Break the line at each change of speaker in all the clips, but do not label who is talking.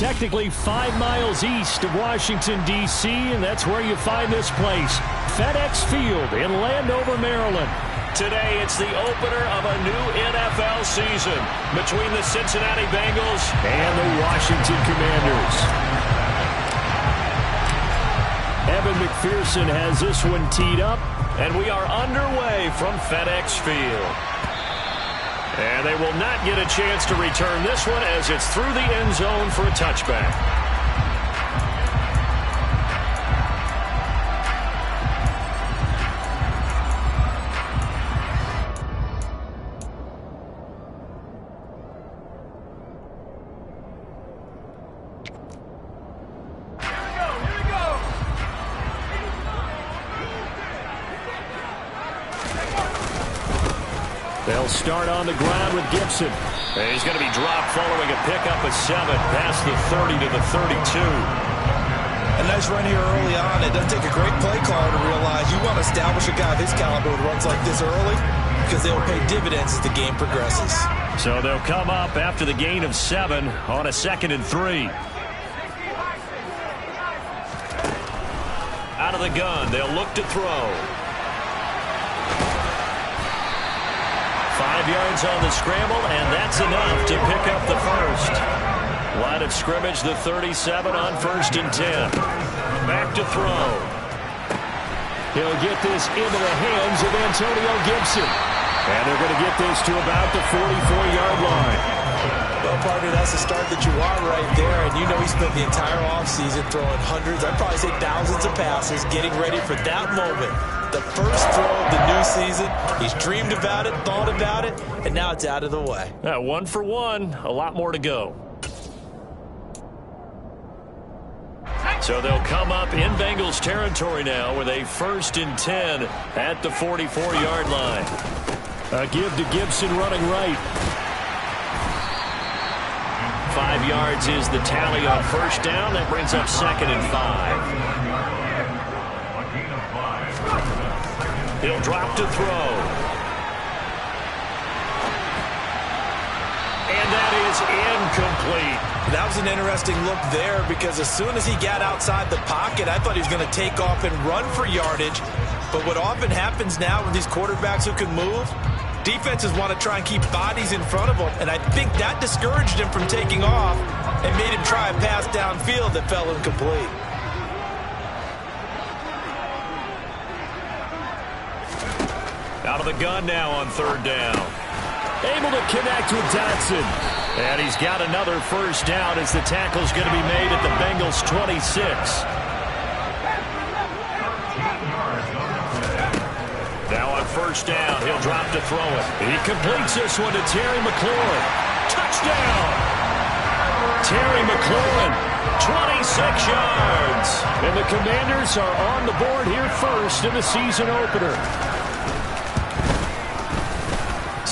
technically 5 miles east of Washington, D.C., and that's where you find this place, FedEx Field in Landover, Maryland.
Today, it's the opener of a new NFL season between the Cincinnati Bengals
and the Washington Commanders. Evan McPherson has this one teed up,
and we are underway from FedEx Field. And they will not get a chance to return this one as it's through the end zone for a touchback.
They'll start on the ground with Gibson.
He's going to be dropped following a pickup of 7 past the 30 to the 32.
A nice run here early on. It doesn't take a great play caller to realize you want to establish a guy of his caliber who runs like this early because they will pay dividends as the game progresses.
So they'll come up after the gain of 7 on a 2nd and 3. Out of the gun, they'll look to throw. 5 yards on the scramble, and that's enough to pick up the first. Line of scrimmage, the 37 on 1st and 10. Back to throw.
He'll get this into the hands of Antonio Gibson. And they're going to get this to about the 44-yard line.
Well, partner, that's the start that you want right there. And you know he spent the entire offseason throwing hundreds, I'd probably say thousands of passes, getting ready for that moment. The first throw of the new season. He's dreamed about it, thought about it, and now it's out of the way.
1 for 1, a lot more to go. So they'll come up in Bengals territory now with a 1st and 10 at the 44-yard line.
A give to Gibson running right.
5 yards is the tally on 1st down. That brings up 2nd and 5. He'll drop to throw. And that is incomplete.
That was an interesting look there because as soon as he got outside the pocket, I thought he was going to take off and run for yardage. But what often happens now with these quarterbacks who can move, defenses want to try and keep bodies in front of them. And I think that discouraged him from taking off and made him try a pass downfield that fell incomplete.
Out of the gun now on 3rd down.
Able to connect with Dotson.
And he's got another 1st down as the tackle's going to be made at the Bengals 26. Now on 1st down, he'll drop to throw it.
He completes this one to Terry McLaurin. Touchdown! Terry McLaurin, 26 yards. And the Commanders are on the board here first in the season opener.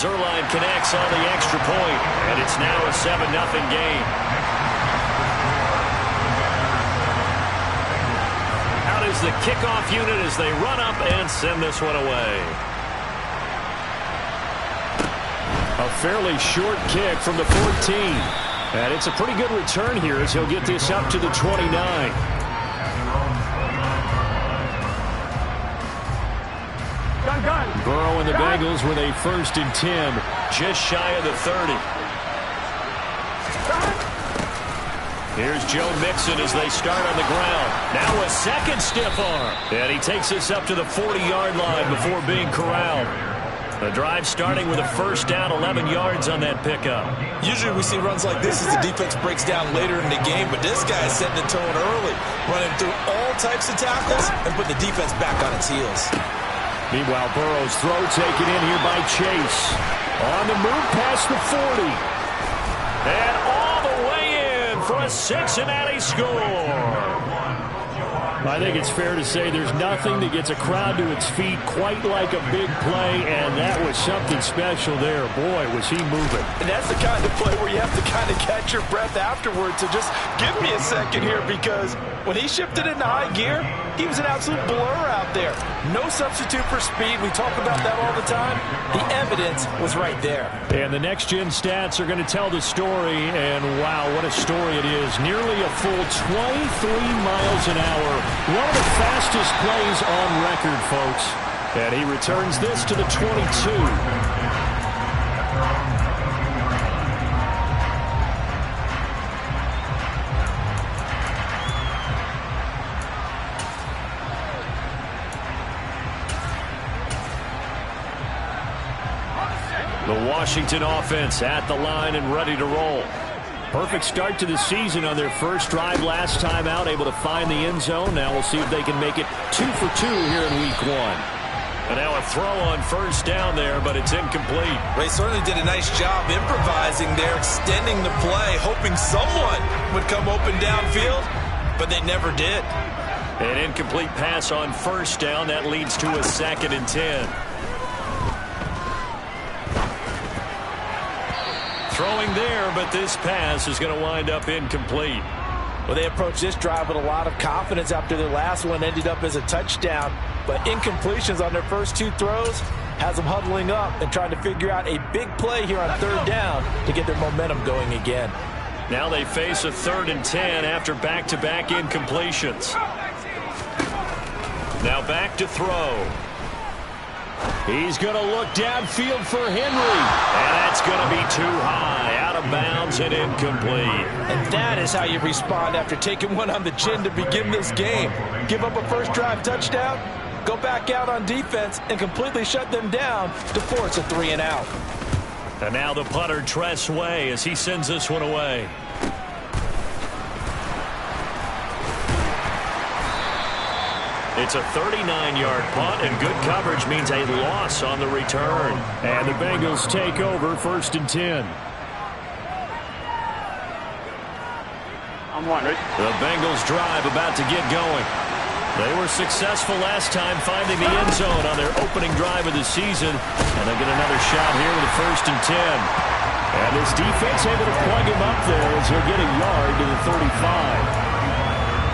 Zerline connects on the extra point, and it's now a 7-0 game. Out is the kickoff unit as they run up and send this one away.
A fairly short kick from the 14. And it's a pretty good return here as he'll get this up to the 29. Burrow and the Bengals with a 1st and 10.
Just shy of the 30. Here's Joe Mixon as they start on the ground. Now a 2nd stiff arm. And he takes this up to the 40-yard line before being corralled. The drive starting with a 1st down, 11 yards on that pickup.
Usually we see runs like this as the defense breaks down later in the game, but this guy is setting the tone early, running through all types of tackles and putting the defense back on its heels.
Meanwhile, Burrow's throw taken in here by Chase. On the move past the 40.
And all the way in for a Cincinnati score.
I think it's fair to say there's nothing that gets a crowd to its feet quite like a big play, and that was something special there. Boy, was he moving.
And that's the kind of play where you have to kind of catch your breath afterwards to just give me a second here, because when he shifted into high gear, He was an absolute blur out there. No substitute for speed. We talk about that all the time. The evidence was right there.
And the next-gen stats are going to tell the story, and wow, what a story it is. Nearly a full 23 miles an hour. One of the fastest plays on record, folks. And he returns this to the 22. The Washington offense at the line and ready to roll. Perfect start to the season on their first drive last time out, able to find the end zone. Now we'll see if they can make it 2 for 2 here in week 1. And now a throw on first down there, but it's incomplete.
They certainly did a nice job improvising there, extending the play, hoping someone would come open downfield, but they never did.
An incomplete pass on first down. That leads to a 2nd and 10. Throwing there, but this pass is going to wind up incomplete.
Well, they approached this drive with a lot of confidence after their last one ended up as a touchdown. But incompletions on their first 2 throws has them huddling up and trying to figure out a big play here on 3rd down to get their momentum going again.
Now they face a 3rd and 10 after back-to-back incompletions. Now back to throw. He's going to look downfield for Henry. And that's going to be too high. Out of bounds and incomplete.
And that is how you respond after taking one on the chin to begin this game. Give up a first drive touchdown, go back out on defense, and completely shut them down to force a 3 and out.
And now the punter, Tress Way, as he sends this one away. It's a 39-yard punt, and good coverage means a loss on the return. And the Bengals take over 1st and 10. The Bengals drive about to get going. They were successful last time finding the end zone on their opening drive of the season. And they get another shot here with a 1st and 10. And this defense able to plug him up there as he'll get a yard to the 35.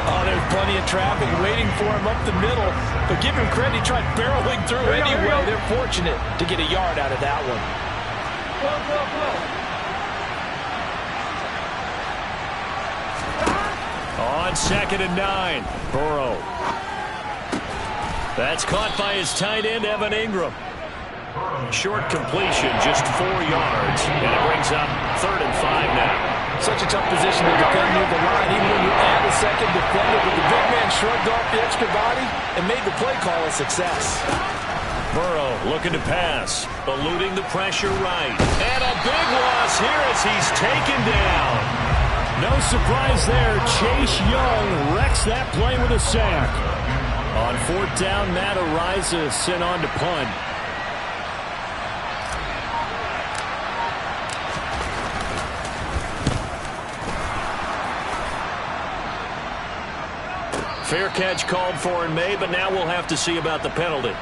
Oh, there's plenty of traffic waiting for him up the middle. But give him credit, he tried barreling through anyway. They're fortunate to get a yard out of that one.
On 2nd and 9, Burrow. That's caught by his tight end, Evan Ingram. Short completion, just 4 yards. And it brings up 3rd and 5 now.
Such a tough position to defend near the line, even when you add a second defender. But the big man shrugged off the extra body and made the play call a success.
Burrow looking to pass, eluding the pressure right. And a big loss here as he's taken down. No surprise there. Chase Young wrecks that play with a sack. On 4th down, Matt Ariza sent on to punt. Fair catch called for and made, but now we'll have to see about the penalty.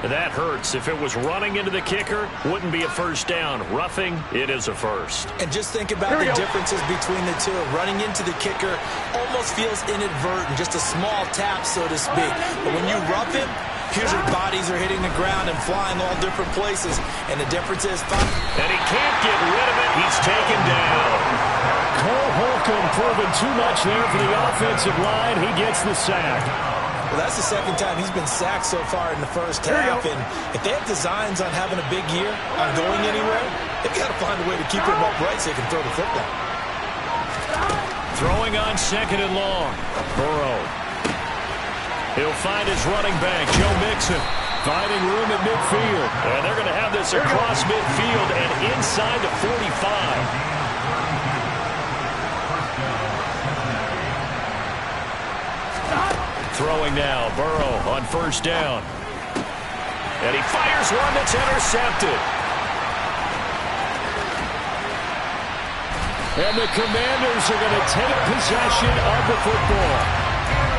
That hurts. If it was running into the kicker, wouldn't be a 1st down. Roughing, it is a 1st.
And just think about the differences between the two. Running into the kicker almost feels inadvertent, just a small tap, so to speak. But when you rough him, here's your bodies are hitting the ground and flying all different places. And the difference is
and he can't get rid of it. He's taken down. Cole Holcomb proving too much there for the offensive line. He gets the sack.
Well, that's the 2nd time he's been sacked so far in the first half. And if they have designs on having a big year, on going anywhere, they've got to find a way to keep him upright so they can throw the football.
Throwing on 2nd and long. Burrow. He'll find his running back, Joe Mixon, finding room at midfield. And they're going to have this across midfield and inside the 45. Throwing now, Burrow on 1st down. And he fires one that's intercepted. And the Commanders are going to take possession of the football.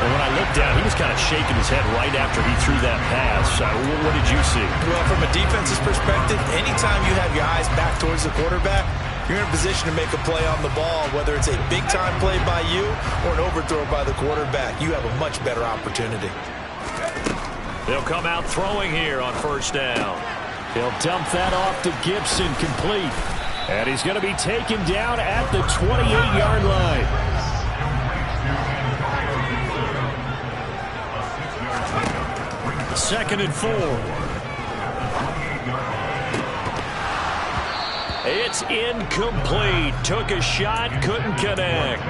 And when I looked down, he was kind of shaking his head right after he threw that pass. What did you see?
Well, from a defense's perspective, anytime you have your eyes back towards the quarterback, you're in a position to make a play on the ball, whether it's a big-time play by you or an overthrow by the quarterback. You have a much better opportunity.
They'll come out throwing here on first down. He'll dump that off to Gibson, complete. And he's going to be taken down at the 28-yard line. Second and 4. It's incomplete. Took a shot, couldn't connect.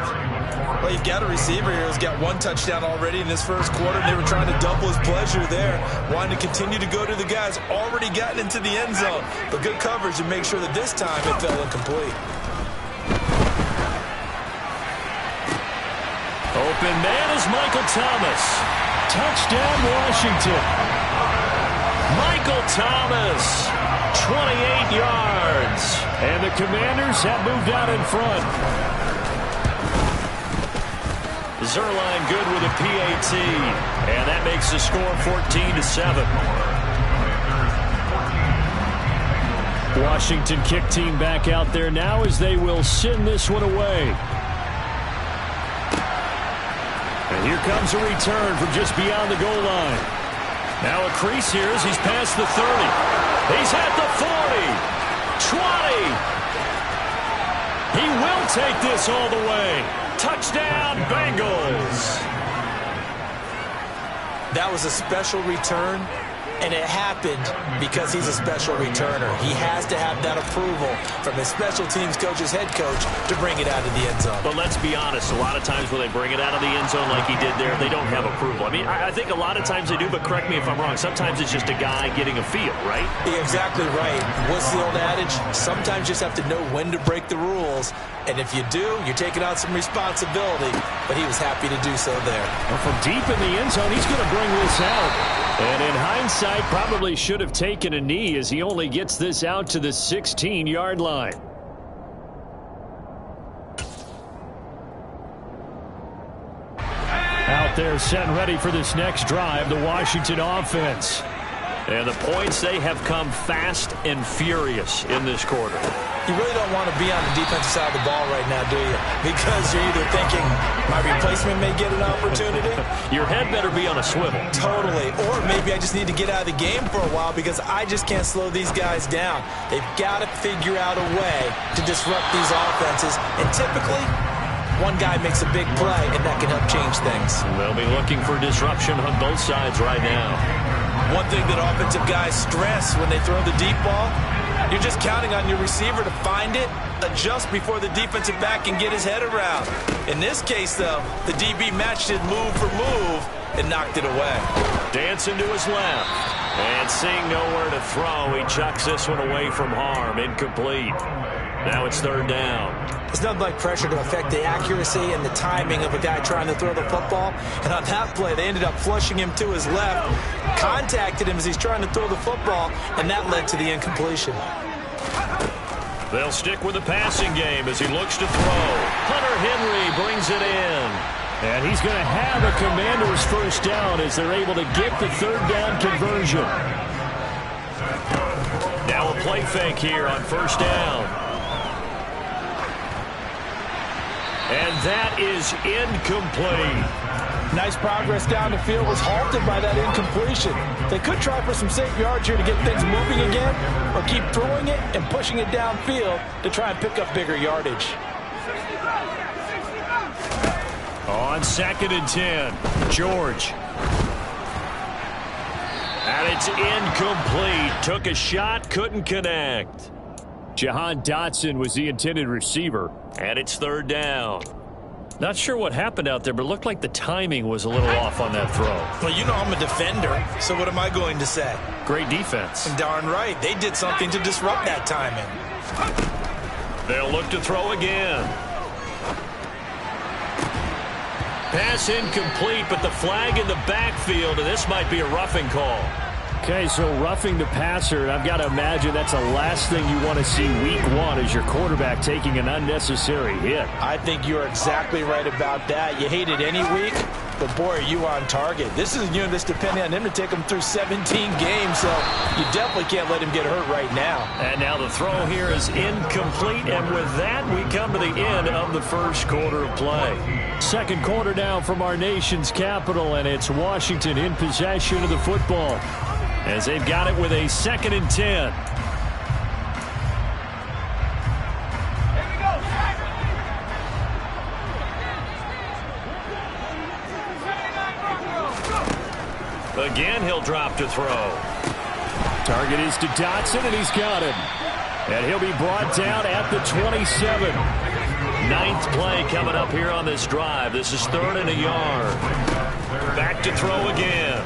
Well, you've got a receiver here who's got one touchdown already in this first quarter, and they were trying to double his pleasure there, wanting to continue to go to the guys already gotten into the end zone. But good coverage to make sure that this time it fell incomplete.
Open man is Michael Thomas. Touchdown, Washington. Michael Thomas, 28 yards. And the Commanders have moved out in front. Zerline good with a PAT. And that makes the score 14-7. Washington kick team back out there now as they will send this one away. And here comes a return from just beyond the goal line. Now a crease here as he's past the 30. He's at the 40. 20. He will take this all the way. Touchdown, Bengals.
That was a special return, and it happened because he's a special returner. He has to have that approval from his special teams coach's head coach to bring it out of the end zone.
But let's be honest, a lot of times when they bring it out of the end zone like he did there, they don't have approval. I mean, I think a lot of times they do, but correct me if I'm wrong. Sometimes it's just a guy getting a feel, right?
You're exactly right. What's the old adage? Sometimes you just have to know when to break the rules. And if you do, you're taking on some responsibility. But he was happy to do so there.
Well, from deep in the end zone, he's going to bring this out. And in hindsight, probably should have taken a knee as he only gets this out to the 16-yard line. Out there set and ready for this next drive, the Washington offense. And the points, they have come fast and furious in this quarter.
You really don't want to be on the defensive side of the ball right now, do you? Because you're either thinking, my replacement may get an opportunity.
Your head better be on a swivel.
Totally. Or maybe I just need to get out of the game for a while because I just can't slow these guys down. They've got to figure out a way to disrupt these offenses. And typically, one guy makes a big play, and that can help change things.
They'll be looking for disruption on both sides right now.
One thing that offensive guys stress when they throw the deep ball, you're just counting on your receiver to find it, adjust before the defensive back can get his head around. In this case, though, the DB matched it move for move and knocked it away.
Dancing to his left. And seeing nowhere to throw, he chucks this one away from harm. Incomplete. Now it's third down.
There's nothing like pressure to affect the accuracy and the timing of a guy trying to throw the football. And on that play, they ended up flushing him to his left, contacted him as he's trying to throw the football, and that led to the incompletion.
They'll stick with the passing game as he looks to throw. Hunter Henry brings it in. And he's going to have a Commander's first down as they're able to get the third down conversion. Now a play fake here on first down. And that is incomplete.
Nice progress down the field, was halted by that incompletion. They could try for some safe yards here to get things moving again, or keep throwing it and pushing it downfield to try and pick up bigger yardage.
On second and 10, George. And it's incomplete. Took a shot, couldn't connect. Jahan Dotson was the intended receiver. And it's third down. Not sure what happened out there, but it looked like the timing was a little off on that throw.
Well, you know I'm a defender, so what am I going to say?
Great defense.
And darn right, they did something to disrupt that timing.
They'll look to throw again. Pass incomplete, but the flag in the backfield, and this might be a roughing call.
Okay, so roughing the passer, and I've got to imagine that's the last thing you want to see week one is your quarterback taking an unnecessary hit.
I think you're exactly right about that. You hate it any week, but boy, are you on target. This is a unit that's depending on him to take him through 17 games, so you definitely can't let him get hurt right now.
And now the throw here is incomplete, and with that, we come to the end of the first quarter of play.
Second quarter now from our nation's capital, and it's Washington in possession of the football, as they've got it with a 2nd and 10.
Again, he'll drop to throw.
Target is to Dotson, and he's got him. And he'll be brought down at the 27.
9th play coming up here on this drive. This is 3rd and a yard. Back to throw again.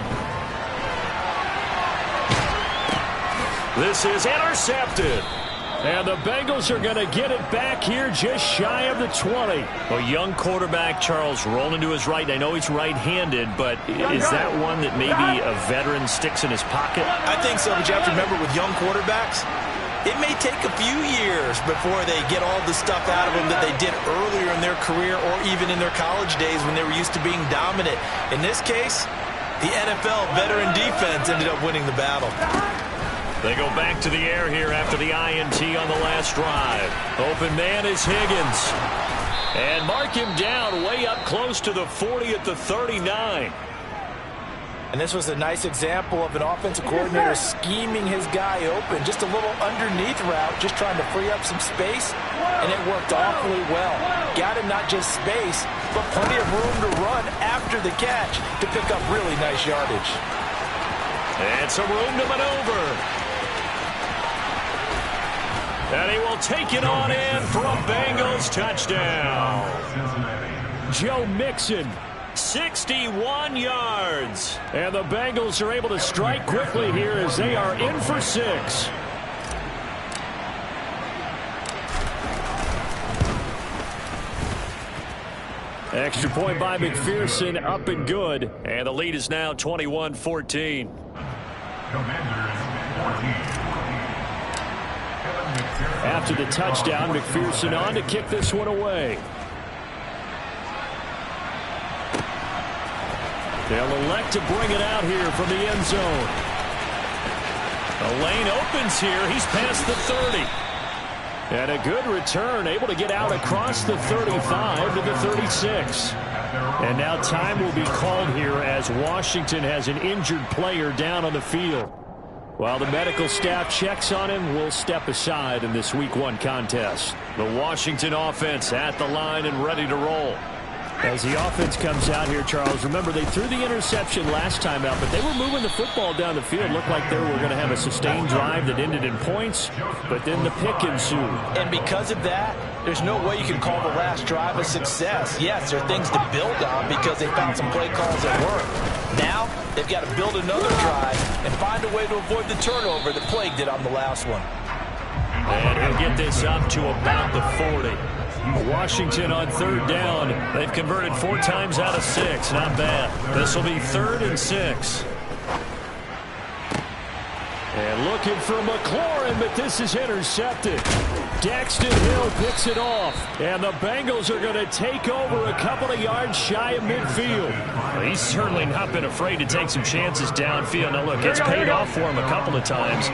This is intercepted.
And the Bengals are going to get it back here just shy of the 20.
A young quarterback, Charles, rolling to his right. And I know he's right-handed, but is that one that maybe a veteran sticks in his pocket?
I think so, but you have to remember with young quarterbacks, it may take a few years before they get all the stuff out of them that they did earlier in their career or even in their college days when they were used to being dominant. In this case, the NFL veteran defense ended up winning the battle.
They go back to the air here after the INT on the last drive. Open man is Higgins. And mark him down way up close to the 40 at the 39.
And this was a nice example of an offensive coordinator scheming his guy open. Just a little underneath route, just trying to free up some space, and it worked awfully well. Got him not just space, but plenty of room to run after the catch to pick up really nice yardage.
And some room to maneuver. And he will take it on in for a Bengals touchdown.
Joe Mixon.
61 yards.
And the Bengals are able to strike quickly here as they are in for 6. Extra point by McPherson, up and good.
And the lead is now 21-14.
After the touchdown, McPherson on to kick this one away. They'll elect to bring it out here from the end zone. The lane opens here. He's past the 30. And a good return, able to get out across the 35 to the 36. And now time will be called here as Washington has an injured player down on the field. While the medical staff checks on him, we'll step aside in this Week 1 contest.
The Washington offense at the line and ready to roll.
As the offense comes out here, Charles, remember they threw the interception last time out, but they were moving the football down the field. Looked like they were going to have a sustained drive that ended in points, but then the pick ensued.
And because of that, there's no way you can call the last drive a success. Yes, there are things to build on because they found some play calls that work. Now, they've got to build another drive and find a way to avoid the turnover that plagued it on the last one.
And he'll get this up to about the 40.
Washington on 3rd down.
They've converted 4 times out of 6. Not bad. This will be 3rd and 6.
And looking for McLaurin, but this is intercepted. Daxton Hill picks it off. And the Bengals are going to take over a couple of yards shy of midfield.
Well, he's certainly not been afraid to take some chances downfield. Now, look, it's paid off for him a couple of times.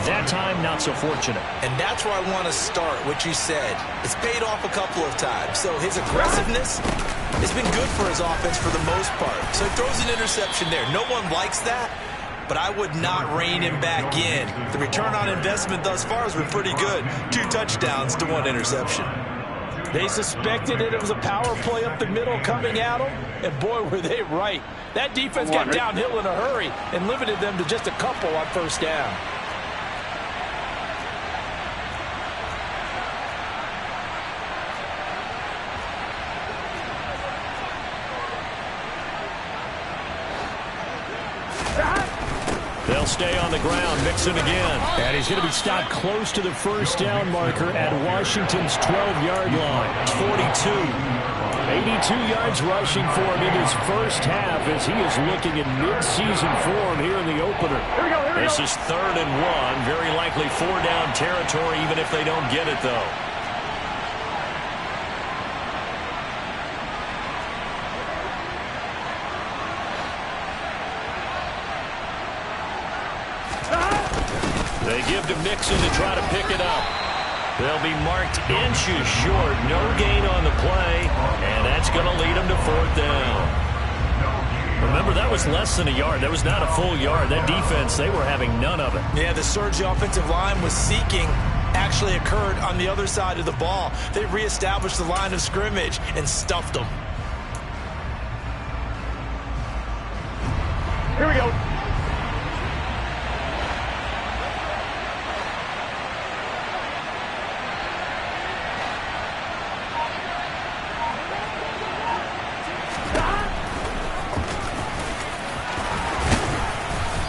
That time, not so fortunate.
And that's where I want to start, what you said. It's paid off a couple of times. So his aggressiveness has been good for his offense for the most part. So he throws an interception there. No one likes that, but I would not rein him back in. The return on investment thus far has been pretty good. 2 touchdowns to 1 interception. They suspected it was a power play up the middle coming at them, and boy, were they right. That defense got downhill in a hurry and limited them to just a couple on 1st down.
They'll stay on the ground. Mixon again.
And he's going to be stopped close to the 1st down marker at Washington's 12-yard line.
42.
82 yards rushing for him in his first half as he is looking in mid-season form here in the opener.
This is 3rd and 1. Very likely 4-down territory even if they don't get it, though. They give to Mixon to try to pick it up. They'll be marked inches short. No gain on the play, and that's going to lead them to 4th down. Remember, that was less than a yard. That was not a full yard. That defense, they were having none of it.
Yeah, the surge the offensive line was seeking actually occurred on the other side of the ball. They reestablished the line of scrimmage and stuffed them.
Here we go.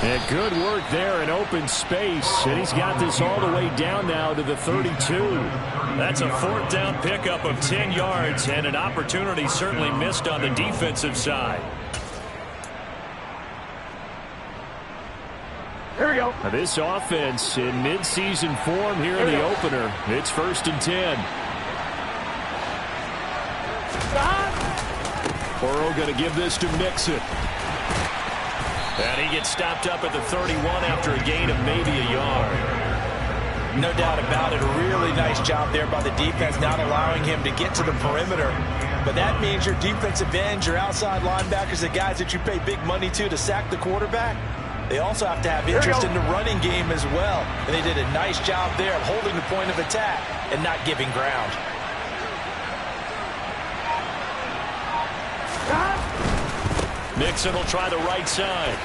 And good work there in open space. And he's got this all the way down now to the 32.
That's a 4th down pickup of 10 yards and an opportunity certainly missed on the defensive side.
Here we go. Now this offense in midseason form here in the opener. It's 1st and 10. Burrow going to give this to Mixon.
And he gets stopped up at the 31 after a gain of maybe a yard.
No doubt about it. A really nice job there by the defense, not allowing him to get to the perimeter. But that means your defensive ends, your outside linebackers, the guys that you pay big money to sack the quarterback, they also have to have interest in the running game as well. And they did a nice job there of holding the point of attack and not giving ground.
Mixon will try the right side.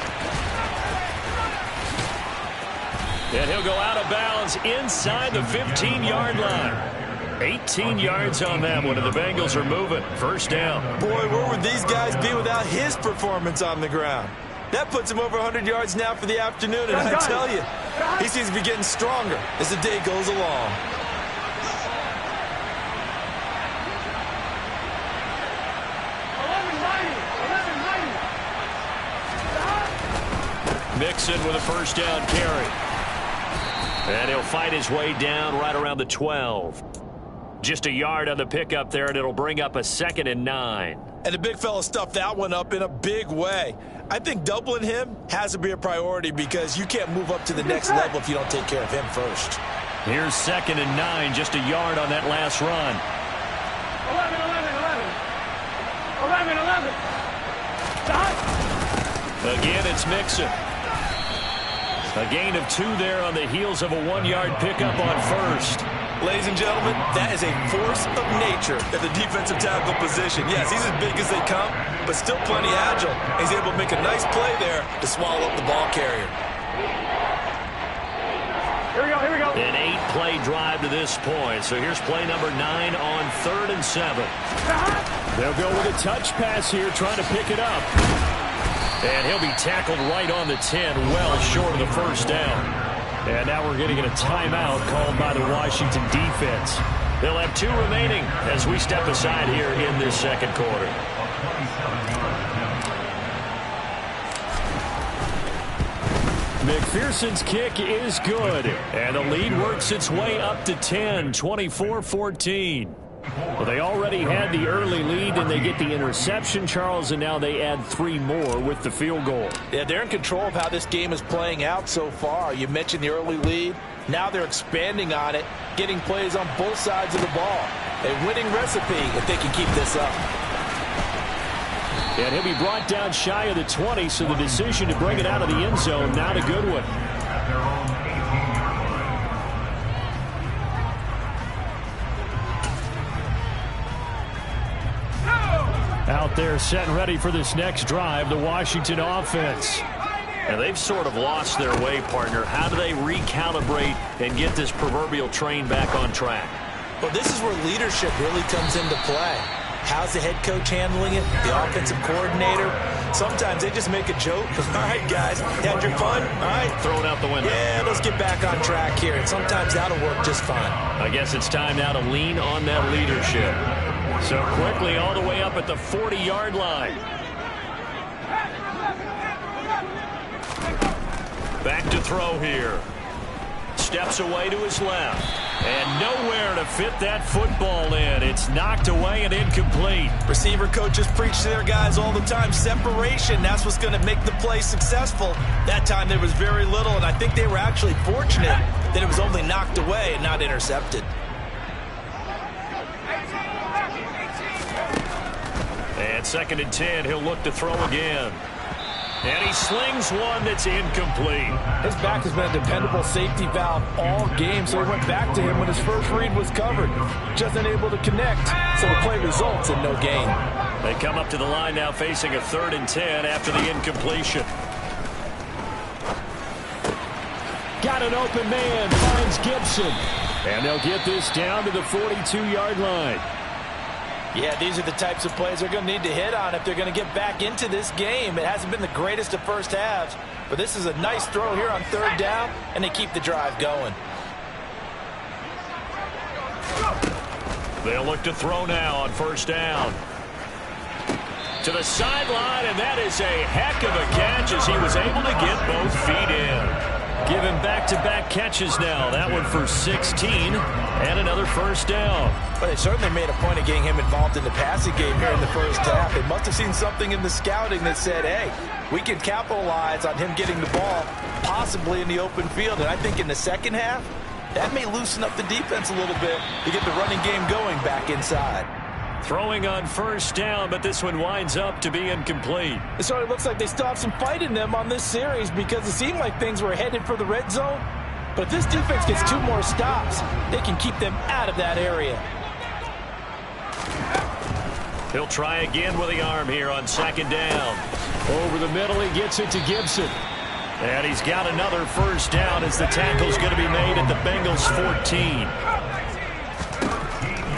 And he'll go out of bounds inside the 15-yard line. 18 yards on that one, and the Bengals are moving. 1st down.
Boy, where would these guys be without his performance on the ground? That puts him over 100 yards now for the afternoon, and I tell you, he seems to be getting stronger as the day goes along.
Mixon with a 1st down carry. And he'll fight his way down right around the 12. Just a yard on the pickup there, and it'll bring up a 2nd and 9.
And the big fella stuffed that one up in a big way. I think doubling him has to be a priority because you can't move up to the next level if you don't take care of him first.
Here's 2nd and 9, just a yard on that last run.
11.
Again, it's Mixon. A gain of 2 there on the heels of a 1-yard pickup on 1st.
Ladies and gentlemen, that is a force of nature at the defensive tackle position. Yes, he's as big as they come, but still plenty agile. He's able to make a nice play there to swallow up the ball carrier.
Here we go.
An 8-play drive to this point. So here's play number 9 on 3rd and 7.
They'll go with a touch pass here, trying to pick it up.
And he'll be tackled right on the 10, well short of the 1st down.
And now we're going to get a timeout called by the Washington defense.
They'll have 2 remaining as we step aside here in this 2nd quarter.
McPherson's kick is good. And the lead works its way up to 10, 24-14. Well, they already had the early lead, and they get the interception, Charles, and now they add 3 more with the field goal.
Yeah, they're in control of how this game is playing out so far. You mentioned the early lead. Now they're expanding on it, getting plays on both sides of the ball. A winning recipe if they can keep this up.
And he'll be brought down shy of the 20, so the decision to bring it out of the end zone, not a good one. Out there set and ready for this next drive, the Washington offense.
And they've sort of lost their way, partner. How do they recalibrate and get this proverbial train back on track?
Well, this is where leadership really comes into play. How's the head coach handling it? The offensive coordinator? Sometimes they just make a joke. All right, guys, had your fun? All right.
Throw it out the window.
Yeah, let's get back on track here. And sometimes that'll work just fine.
I guess it's time now to lean on that leadership. So quickly all the way up at the 40-yard line. Back to throw here. Steps away to his left. And nowhere to fit that football in. It's knocked away and incomplete.
Receiver coaches preach to their guys all the time. Separation, that's what's going to make the play successful. That time there was very little, and I think they were actually fortunate that it was only knocked away and not intercepted.
And 2nd and 10, he'll look to throw again. And he slings one that's incomplete.
His back has been a dependable safety valve all game, so he went back to him when his first read was covered. Just unable to connect, so the play results in no gain.
They come up to the line now facing a 3rd and 10 after the incompletion.
Got an open man, finds Gibson. And they'll get this down to the 42-yard line.
Yeah, these are the types of plays they're going to need to hit on if they're going to get back into this game. It hasn't been the greatest of first halves, but this is a nice throw here on 3rd down, and they keep the drive going.
They'll look to throw now on 1st down. To the sideline, and that is a heck of a catch as he was able to get both feet in. Given back-to-back catches now. That one for 16 and another 1st down.
But they certainly made a point of getting him involved in the passing game here in the first half. They must have seen something in the scouting that said, hey, we can capitalize on him getting the ball possibly in the open field. And I think in the second half, that may loosen up the defense a little bit to get the running game going back inside.
Throwing on 1st down, but this one winds up to be incomplete.
It sort of looks like they still have some fight in them on this series because it seemed like things were headed for the red zone. But if this defense gets 2 more stops, they can keep them out of that area.
He'll try again with the arm here on 2nd down.
Over the middle, he gets it to Gibson.
And he's got another 1st down as the tackle's going to be made at the Bengals 14.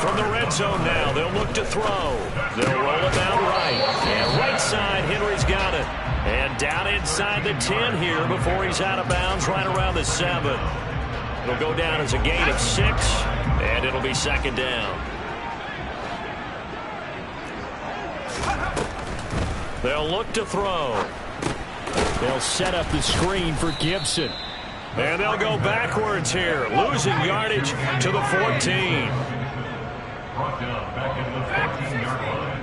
From the red zone now, they'll look to throw. They'll roll it down right. And right side, Henry's got it. And down inside the 10 here before he's out of bounds right around the 7. It'll go down as a gain of 6, and it'll be 2nd down. They'll look to throw.
They'll set up the screen for Gibson.
And they'll go backwards here, losing yardage to the 14.
Back into the 14-yard line.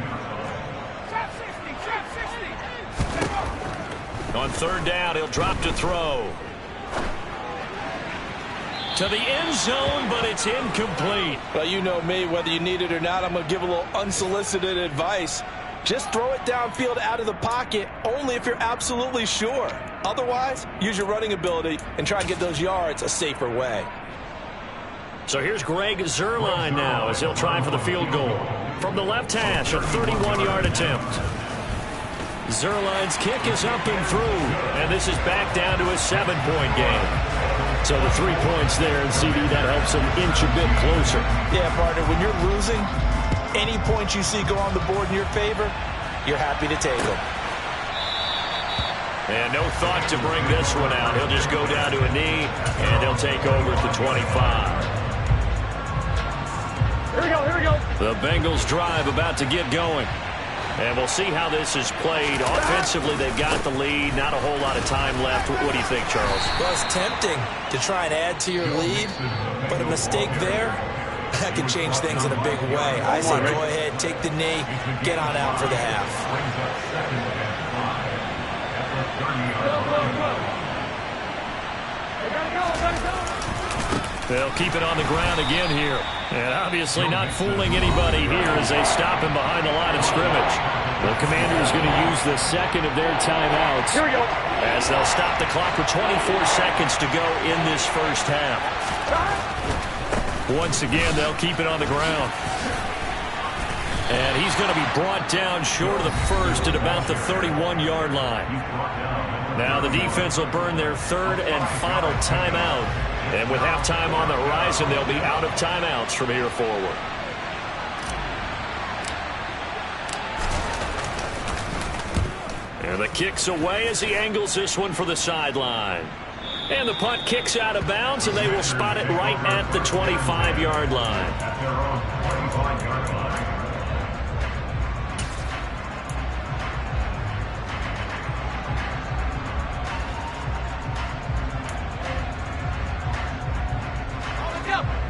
On 3rd down, he'll drop to throw. To the end zone, but it's incomplete.
Well, you know me, whether you need it or not, I'm going to give a little unsolicited advice. Just throw it downfield out of the pocket only if you're absolutely sure. Otherwise, use your running ability and try and get those yards a safer way.
So here's Greg Zuerlein now as he'll try for the field goal. From the left hash, a 31-yard attempt. Zuerlein's kick is up and through, and this is back down to a 7-point game.
So the 3 points there, and CD, that helps them inch a bit closer.
Yeah, partner, when you're losing, any points you see go on the board in your favor, you're happy to take them.
And no thought to bring this one out. He'll just go down to a knee, and he'll take over at the 25.
Here we go.
The Bengals drive about to get going. And we'll see how this is played. Offensively, they've got the lead. Not a whole lot of time left. What do you think, Charles?
Well, it's tempting to try and add to your lead, but a mistake there, that could change things in a big way. I say go ahead, take the knee, get on out for the half.
They'll keep it on the ground again here. And obviously not fooling anybody here as they stop him behind the line of scrimmage.
The Commanders going to use the second of their timeouts.
Here we go. As they'll stop the clock with 24 seconds to go in this first half. Once again, they'll keep it on the ground. And he's going to be brought down short of the first at about the 31-yard line. Now the defense will burn their 3rd and final timeout. And with halftime on the horizon, they'll be out of timeouts from here forward. And the kick's away as he angles this one for the sideline. And the punt kicks out of bounds, and they will spot it right at the 25-yard line.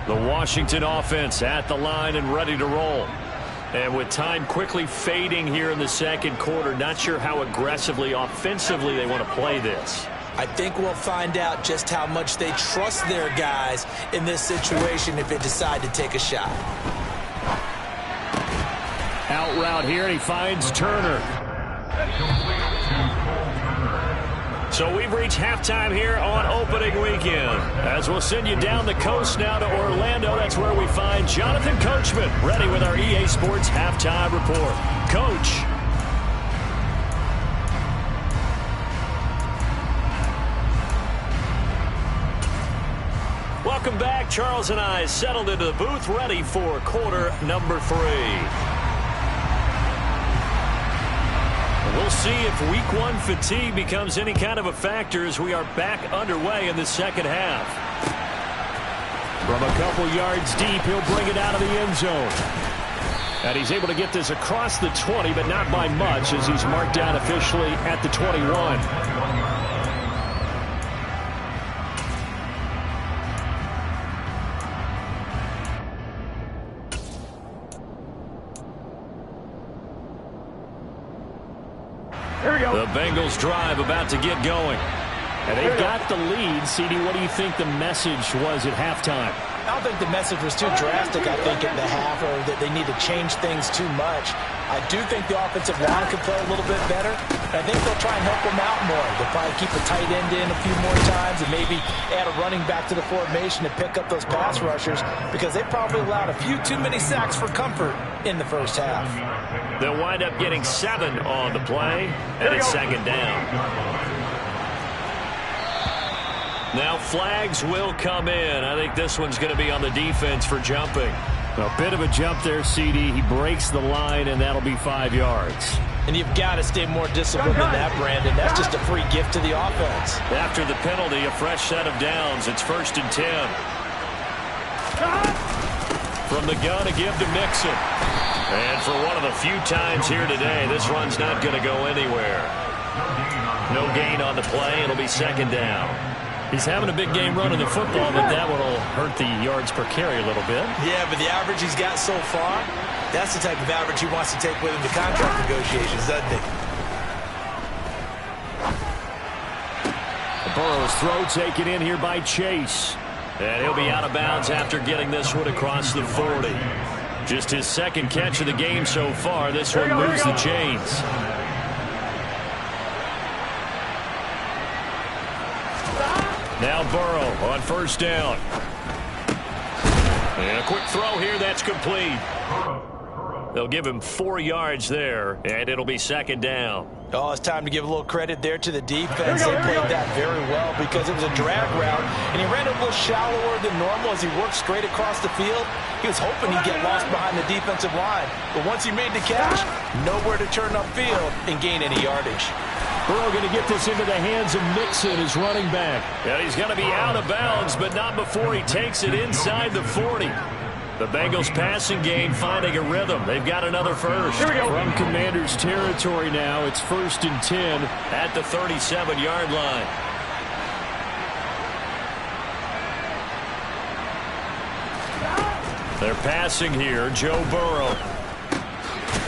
The Washington offense at the line and ready to roll. And with time quickly fading here in the second quarter, not sure how aggressively, offensively they want to play this.
I think we'll find out just how much they trust their guys in this situation if they decide to take a shot.
Out route here, and he finds Turner. So we've reached halftime here on opening weekend. As we'll send you down the coast now to Orlando, that's where we find Jonathan Coachman, ready with our EA Sports halftime report. Coach. Welcome back. Charles and I settled into the booth, ready for quarter number 3. We'll see if week 1 fatigue becomes any kind of a factor as we are back underway in the second half. From a couple yards deep, he'll bring it out of the end zone. And he's able to get this across the 20, but not by much as he's marked down officially at the 21. The Bengals drive about to get going. And they've got the lead. CD, what do you think the message was at halftime?
I don't think the message was too drastic, I think, at the half, or that they need to change things too much. I do think the offensive line could play a little bit better. I think they'll try and help them out more. They'll probably keep a tight end in a few more times and maybe add a running back to the formation to pick up those pass rushers because they probably allowed a few too many sacks for comfort in the first half.
They'll wind up getting 7 on the play, and it's second down. Now flags will come in. I think this one's going to be on the defense for jumping. A bit of a jump there, CD. He breaks the line, and that'll be 5 yards.
And you've got to stay more disciplined than that, Brandon. That's just a free gift to the offense.
After the penalty, a fresh set of downs. It's 1st and 10. From the gun, a give to Mixon. And for one of the few times here today, this run's not going to go anywhere. No gain on the play. It'll be second down. He's having a big game running the football, but that one will hurt the yards per carry a little bit.
Yeah, but the average he's got so far, that's the type of average he wants to take with him to contract negotiations, doesn't he?
Burrow's throw taken in here by Chase. And he'll be out of bounds after getting this one across the 40. Just his second catch of the game so far. This one moves the chains. Now Burrow on first down. And a quick throw here, that's complete. They'll give him 4 yards there, and it'll be second down.
Oh, it's time to give a little credit there to the defense. They played that very well because it was a drag route, and he ran a little shallower than normal as he worked straight across the field. He was hoping he'd get lost behind the defensive line, but once he made the catch, nowhere to turn upfield and gain any yardage.
Burrow going to get this into the hands of Mixon, his running back. And he's going to be out of bounds, but not before he takes it inside the 40. The Bengals passing game finding a rhythm. They've got another first. Here we go. From Commanders territory now, it's 1st and 10 at the 37-yard line. They're passing here. Joe Burrow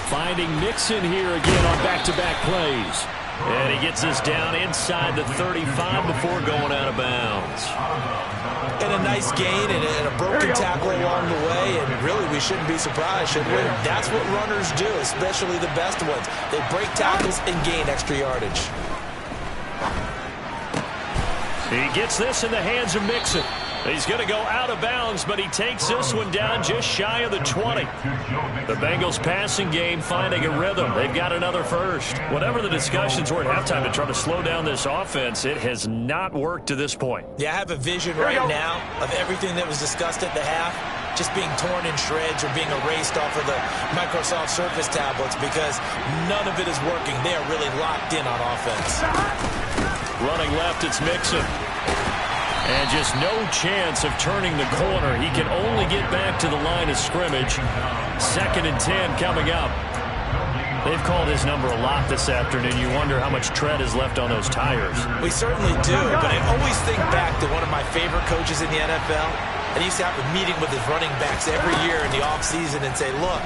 finding Mixon here again on back-to-back plays. And he gets this down inside the 35 before going out of bounds.
And a nice gain and a broken tackle along the way. And really, we shouldn't be surprised, should we? That's what runners do, especially the best ones. They break tackles and gain extra yardage.
He gets this in the hands of Mixon. He's going to go out of bounds, but he takes this one down just shy of the 20. The Bengals passing game finding a rhythm. They've got another first. Whatever the discussions were at halftime to try to slow down this offense, it has not worked to this point.
Yeah, I have a vision right now of everything that was discussed at the half just being torn in shreds or being erased off of the Microsoft Surface tablets because none of it is working. They are really locked in on offense.
Running left, it's Mixon. And just no chance of turning the corner. He can only get back to the line of scrimmage. 2nd and 10 coming up. They've called his number a lot this afternoon. You wonder how much tread is left on those tires.
We certainly do, but I always think back to one of my favorite coaches in the NFL, And he used to have a meeting with his running backs every year in the offseason and say, look,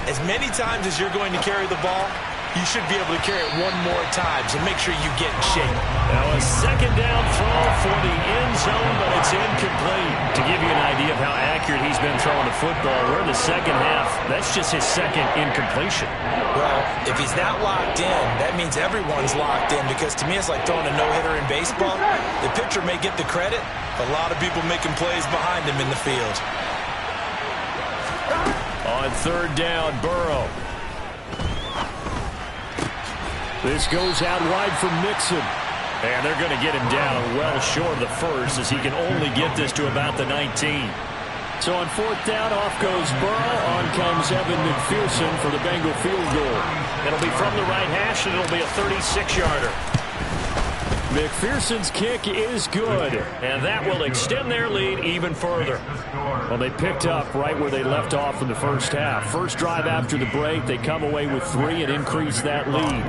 as many times as you're going to carry the ball, you should be able to carry it one more time, so make sure you get in shape.
Now a second down throw for the end zone, but it's incomplete. To give you an idea of how accurate he's been throwing the football, we're in the second half. That's just his second incompletion.
Well, if he's not locked in, that means everyone's locked in, because to me it's like throwing a no-hitter in baseball. The pitcher may get the credit, but a lot of people making plays behind him in the field.
On third down, Burrow. This goes out wide for Mixon. And they're going to get him down well short of the first, as he can only get this to about the 19. So on fourth down, off goes Burrow. On comes Evan McPherson for the Bengal field goal.
It'll be from the right hash, and it'll be a 36-yarder.
McPherson's kick is good, and that will extend their lead even further. Well, they picked up right where they left off in the first half. First drive after the break, they come away with 3 and increase that lead.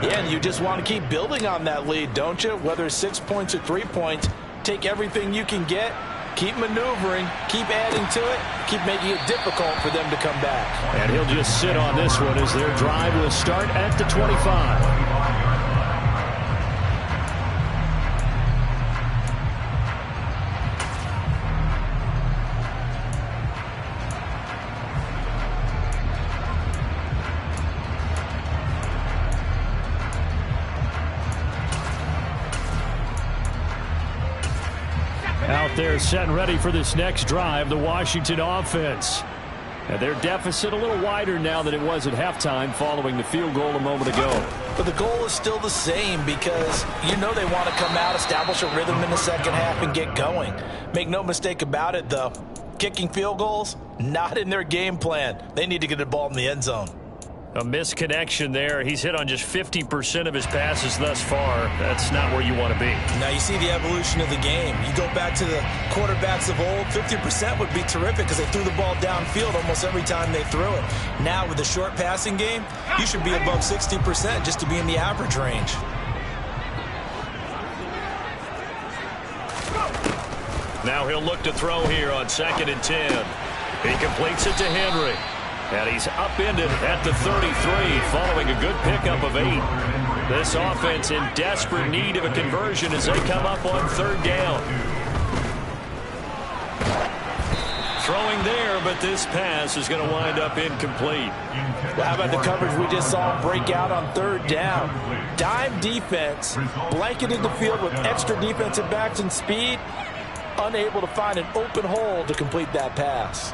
Yeah, and you just want to keep building on that lead, don't you? Whether it's 6 points or 3 points, take everything you can get, keep maneuvering, keep adding to it, keep making it difficult for them to come back.
And he'll just sit on this one as their drive will start at the 25. Out there set and ready for this next drive, the Washington offense. And their deficit a little wider now than it was at halftime following the field goal a moment ago.
But the goal is still the same, because you know they want to come out, establish a rhythm in the second half, and get going. Make no mistake about it, though. Kicking field goals, not in their game plan. They need to get the ball in the end zone.
A misconnection there. He's hit on just 50% of his passes thus far. That's not where you want to be.
Now you see the evolution of the game. You go back to the quarterbacks of old, 50% would be terrific because they threw the ball downfield almost every time they threw it. Now with the short passing game, you should be above 60% just to be in the average range.
Now he'll look to throw here on 2nd and 10. He completes it to Henry. And he's upended at the 33 following a good pickup of 8. This offense in desperate need of a conversion as they come up on 3rd down. Throwing there, but this pass is going to wind up incomplete.
Well, how about the coverage we just saw break out on 3rd down? Dime defense, blanketed the field with extra defensive backs and speed, unable to find an open hole to complete that pass.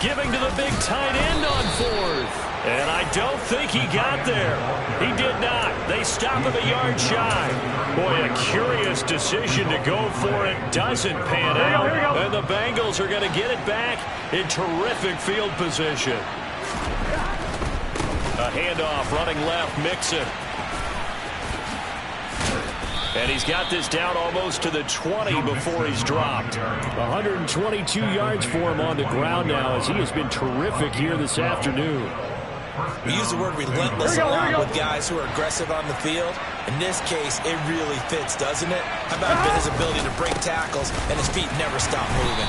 Giving to the big tight end on 4th. And I don't think he got there. He did not. They stop him a yard shy. Boy, a curious decision to go for it. Doesn't pan out. And the Bengals are going to get it back in terrific field position. A handoff running left, Mixon. And he's got this down almost to the 20 before he's dropped. 122 yards for him on the ground now, as he has been terrific here this afternoon.
We use the word relentless a lot with guys who are aggressive on the field. In this case, it really fits, doesn't it? How about his ability to break tackles and his feet never stop moving?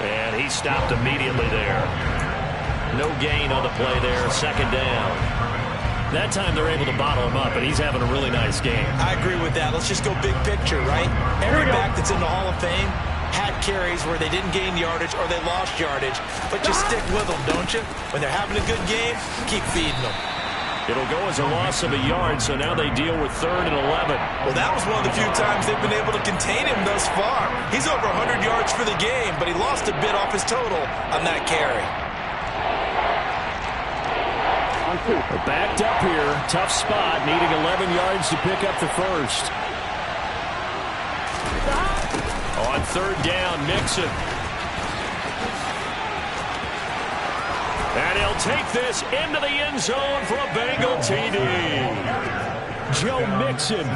And he stopped immediately there. No gain on the play there, 2nd down. That time they're able to bottle him up, and he's having a really nice game.
I agree with that. Let's just go big picture, right? Every back that's in the Hall of Fame had carries where they didn't gain yardage or they lost yardage, but you stick with them, don't you? When they're having a good game, keep feeding them.
It'll go as a loss of a yard, so now they deal with 3rd and 11.
Well, that was one of the few times they've been able to contain him thus far. He's over 100 yards for the game, but he lost a bit off his total on that carry.
Backed up here, tough spot, needing 11 yards to pick up the first. On 3rd down, Mixon. And he'll take this into the end zone for a Bengal TD.
Joe Mixon.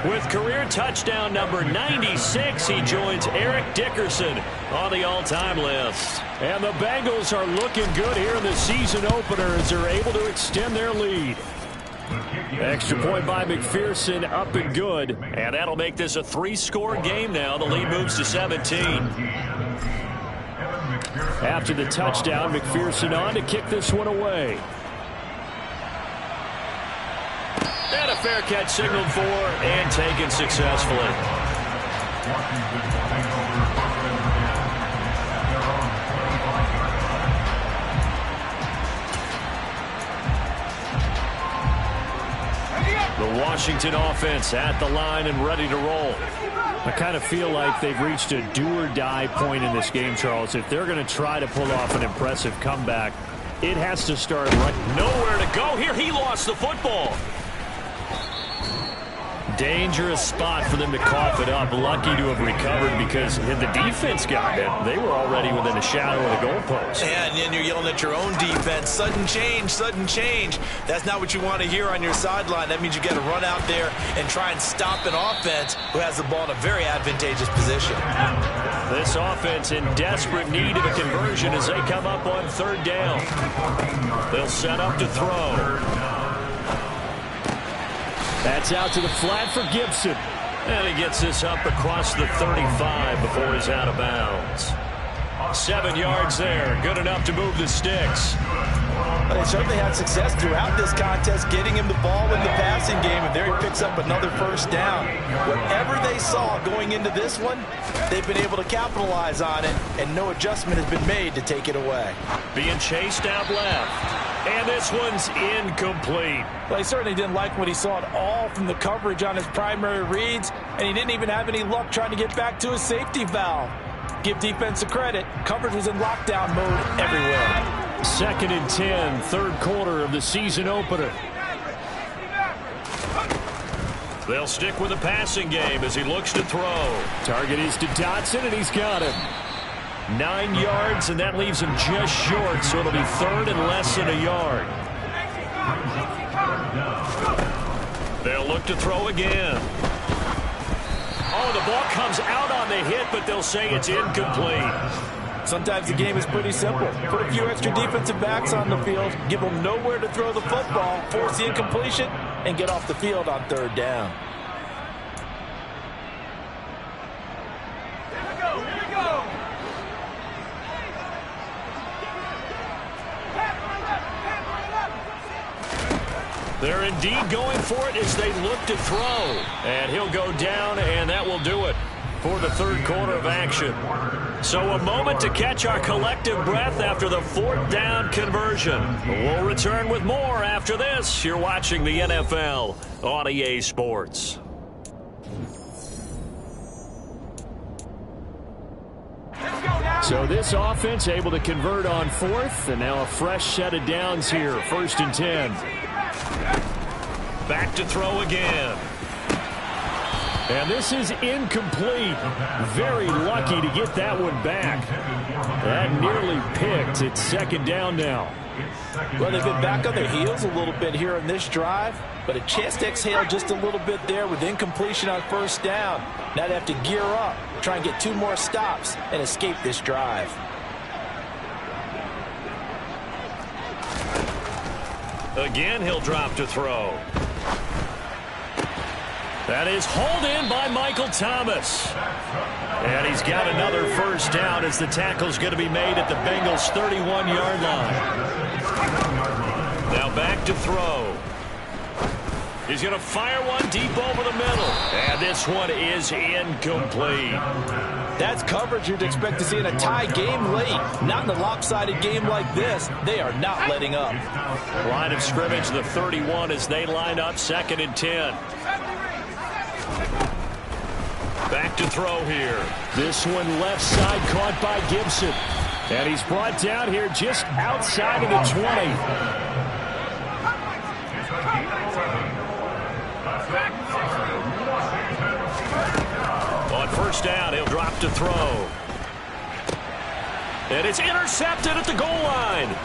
With career touchdown number 96, he joins Eric Dickerson on the all-time list.
And the Bengals are looking good here in the season opener as they're able to extend their lead. Extra point by McPherson, up and good.
And that'll make this a 3-score game now. The lead moves to 17.
After the touchdown, McPherson on to kick this one away.
And a fair catch signaled for and taken successfully. The Washington offense at the line and ready to roll.
I kind of feel like they've reached a do-or-die point in this game, Charles. If they're going to try to pull off an impressive comeback, it has to start right.
Nowhere to go here. He lost the football. Dangerous spot for them to cough it up. Lucky to have recovered because had the defense gotten it, they were already within a shadow of the goalpost.
Yeah, and then you're yelling at your own defense. Sudden change, sudden change. That's not what you want to hear on your sideline. That means you got to run out there and try and stop an offense who has the ball in a very advantageous position.
This offense in desperate need of a conversion as they come up on third down. They'll set up to throw.
That's out to the flat for Gibson.
And he gets this up across the 35 before he's out of bounds. 7 yards there. Good enough to move the sticks.
Well, they certainly had success throughout this contest getting him the ball in the passing game, and there he picks up another first down. Whatever they saw going into this one, they've been able to capitalize on it, and no adjustment has been made to take it away.
Being chased out left. And this one's incomplete.
Well, he certainly didn't like what he saw at all from the coverage on his primary reads, and he didn't even have any luck trying to get back to his safety valve. Give defense a credit. Coverage was in lockdown mode everywhere.
2nd and 10, third quarter of the season opener.
They'll stick with the passing game as he looks to throw.
Target is to Dotson, and he's got him.
9 yards, and that leaves him just short, so it'll be third and less than a yard. They'll look to throw again. Oh, the ball comes out on the hit, but they'll say it's incomplete.
Sometimes the game is pretty simple. Put a few extra defensive backs on the field, give them nowhere to throw the football, force the incompletion, and get off the field on third down.
They're indeed going for it as they look to throw. And he'll go down, and that will do it for the third quarter of action. So a moment to catch our collective breath after the fourth down conversion. We'll return with more after this. You're watching the NFL on EA Sports.
So this offense able to convert on fourth, and now a fresh set of downs here, 1st and 10.
Back to throw again.
And this is incomplete. Very lucky to get that one back. That nearly picked. It's 2nd down now.
Well, they've been back on their heels a little bit here in this drive, but a chance to exhale just a little bit there with incompletion on first down. Now they have to gear up, try and get 2 more stops and escape this drive.
Again, he'll drop to throw. That is hauled in by Michael Thomas. And he's got another first down as the tackle's going to be made at the Bengals' 31-yard line. Now back to throw. He's going to fire one deep over the middle. And this one is incomplete.
That's coverage you'd expect to see in a tie game late. Not in a lopsided game like this. They are not letting up.
Line of scrimmage, the 31 as they line up, 2nd and 10. Back to throw here.
This one left side caught by Gibson. And he's brought down here just outside of the 20.
On first down, he'll drop to throw. And it's intercepted at the goal line.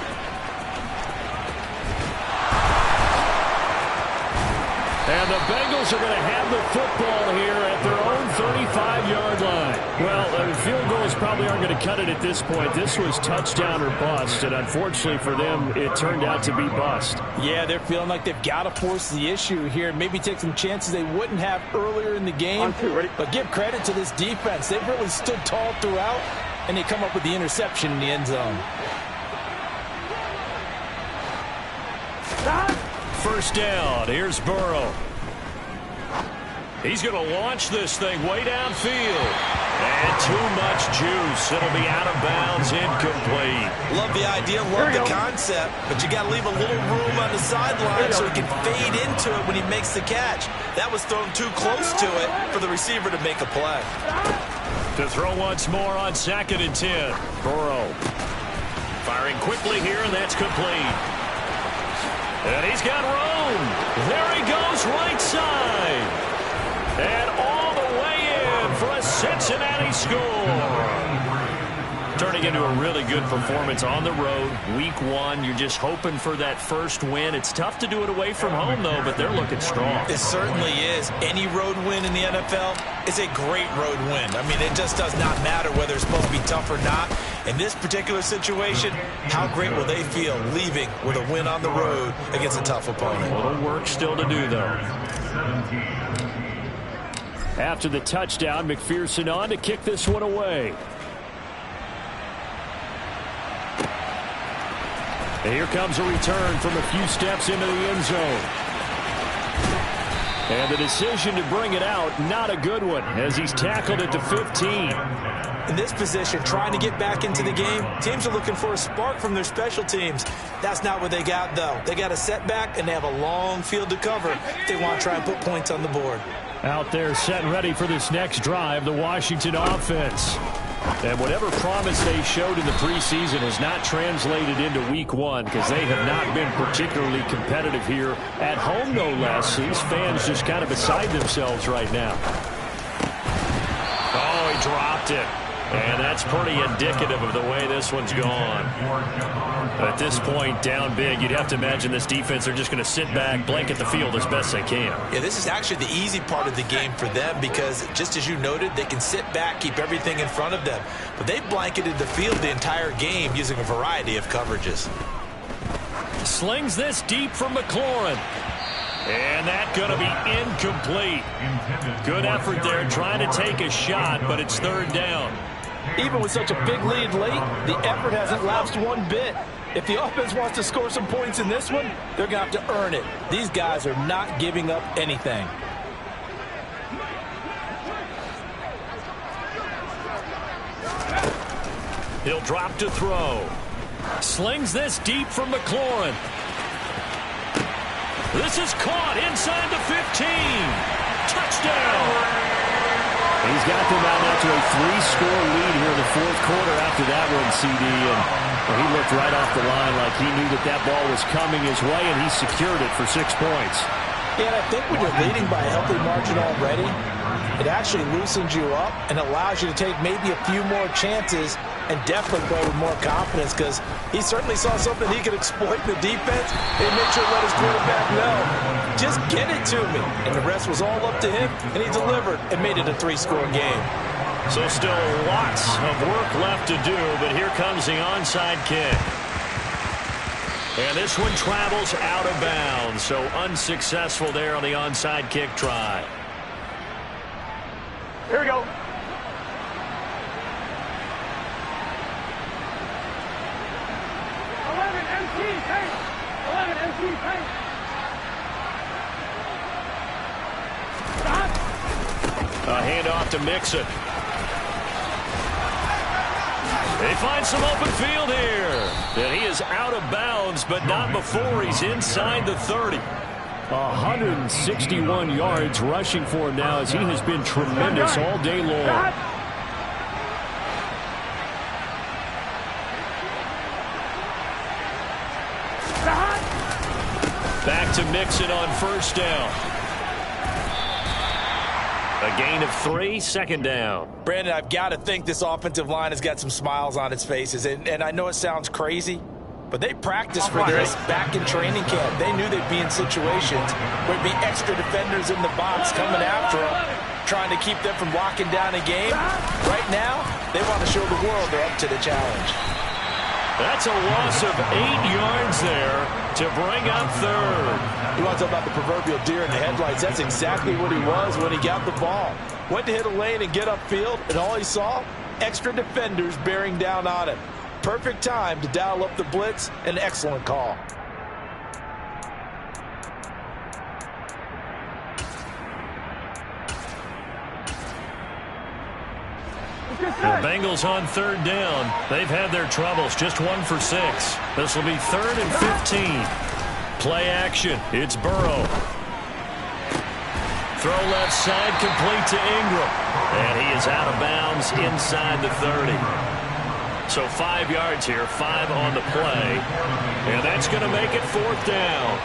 And the Bengals are going to have the football here at their own 35-yard line. Well, field goals probably aren't going to cut it at this point. This was touchdown or bust, and unfortunately for them, it turned out to be bust.
Yeah, they're feeling like they've got to force the issue here, maybe take some chances they wouldn't have earlier in the game. But give credit to this defense. They've really stood tall throughout, and they come up with the interception in the end zone.
First down. Here's Burrow. He's going to launch this thing way downfield. And too much juice. It'll be out of bounds, incomplete.
Love the idea, love the concept, but you got to leave a little room on the sideline so he can fade into it when he makes the catch. That was thrown too close to it for the receiver to make a play.
To throw once more on 2nd and 10. Burrow firing quickly here, and that's complete. And he's got room. There he goes, right side. And all the way in for a Cincinnati score. Turning into a really good performance on the road. Week 1, you're just hoping for that first win. It's tough to do it away from home, though, but they're looking strong.
It certainly is. Any road win in the NFL is a great road win. I mean, it just does not matter whether it's supposed to be tough or not. In this particular situation, how great will they feel leaving with a win on the road against a tough opponent?
A little work still to do, though. After the touchdown, McPherson on to kick this one away. And here comes a return from a few steps into the end zone. And the decision to bring it out, not a good one, as he's tackled at the 15.
In this position, trying to get back into the game, teams are looking for a spark from their special teams. That's not what they got, though. They got a setback, and they have a long field to cover if they want to try and put points on the board.
Out there set and ready for this next drive, the Washington offense. And whatever promise they showed in the preseason has not translated into week 1 because they have not been particularly competitive here at home, no less. These fans just kind of beside themselves right now. Oh, he dropped it. And that's pretty indicative of the way this one's gone. At this point, down big, you'd have to imagine this defense are just going to sit back, blanket the field as best they can.
Yeah, this is actually the easy part of the game for them because, just as you noted, they can sit back, keep everything in front of them. But they've blanketed the field the entire game using a variety of coverages.
Slings this deep from McLaurin. And that's going to be incomplete. Good effort there trying to take a shot, but it's 3rd down.
Even with such a big lead late, the effort hasn't lapsed one bit. If the offense wants to score some points in this one, they're going to have to earn it. These guys are not giving up anything.
He'll drop to throw. Slings this deep from McLaurin. This is caught inside the 15. Touchdown. He's got them out now to a 3-score lead here in the 4th quarter after that one, CD. And he looked right off the line like he knew that ball was coming his way, and he secured it for 6 points.
Yeah, and I think when you're leading by a healthy margin already, it actually loosens you up and allows you to take maybe a few more chances and definitely play with more confidence because he certainly saw something he could exploit in the defense and make sure to let his quarterback know, just get it to me. And the rest was all up to him, and he delivered and made it a 3-score game.
So still lots of work left to do, but here comes the onside kick. And this one travels out of bounds, so unsuccessful there on the onside kick try.
Here we go. 11 MC, pace. 11 MC, pace. Stop.
A handoff to Mixon. They find some open field here. And he is out of bounds, but not before he's inside the 30. 161 yards rushing for him now as he has been tremendous all day long. Back to Mixon on 1st down. A gain of 3, 2nd down.
Brandon, I've got to think this offensive line has got some smiles on its faces. And I know it sounds crazy,
But they practiced for this back in training camp. They knew they'd be in situations where it'd be extra defenders in the box coming after them, trying to keep them from locking down a game. Right now, they want to show the world they're up to the challenge.
That's a loss of 8 yards there to bring up third.
You want to talk about the proverbial deer in the headlights. That's exactly what he was when he got the ball. Went to hit a lane and get upfield, and all he saw, extra defenders bearing down on him. Perfect time to dial up the blitz. An excellent call.
The Bengals on third down. They've had their troubles. Just 1 for 6. This will be 3rd and 15. Play action. It's Burrow. Throw left side, complete to Ingram. And he is out of bounds inside the 30. So 5 yards here, 5 on the play. And that's going to make it 4th down.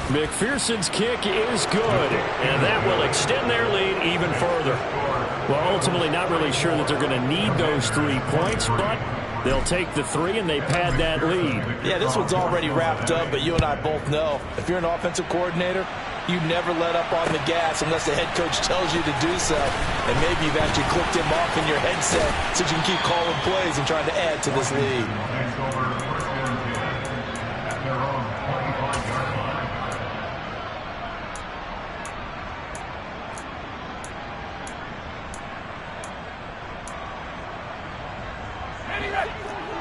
McPherson's kick is good, and that will extend their lead even further. Well, ultimately, not really sure that they're going to need those 3 points, but they'll take the 3 and they pad that lead.
Yeah, this one's already wrapped up, but you and I both know if you're an offensive coordinator, you never let up on the gas unless the head coach tells you to do so. And maybe you've actually clicked him off in your headset so you can keep calling plays and trying to add to this lead.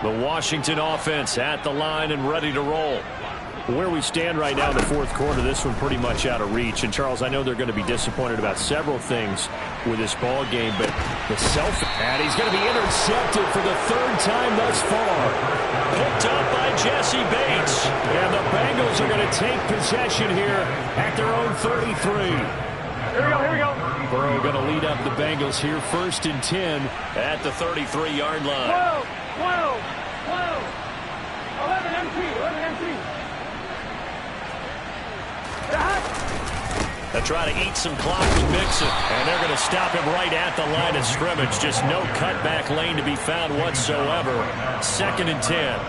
The Washington offense at the line and ready to roll. Where we stand right now in the 4th quarter, this one pretty much out of reach. And, Charles, I know they're going to be disappointed about several things with this ball game, but the and he's going to be intercepted for the 3rd time thus far. Picked up by Jesse Bates. And the Bengals are going to take possession here at their own 33.
Here we go.
Burrow going to lead up the Bengals here, 1st and 10 at the 33-yard line.
12. 11 empty.
They try to eat some clock with Mixon, and they're going to stop him right at the line of scrimmage. Just no cutback lane to be found whatsoever. 2nd and 10.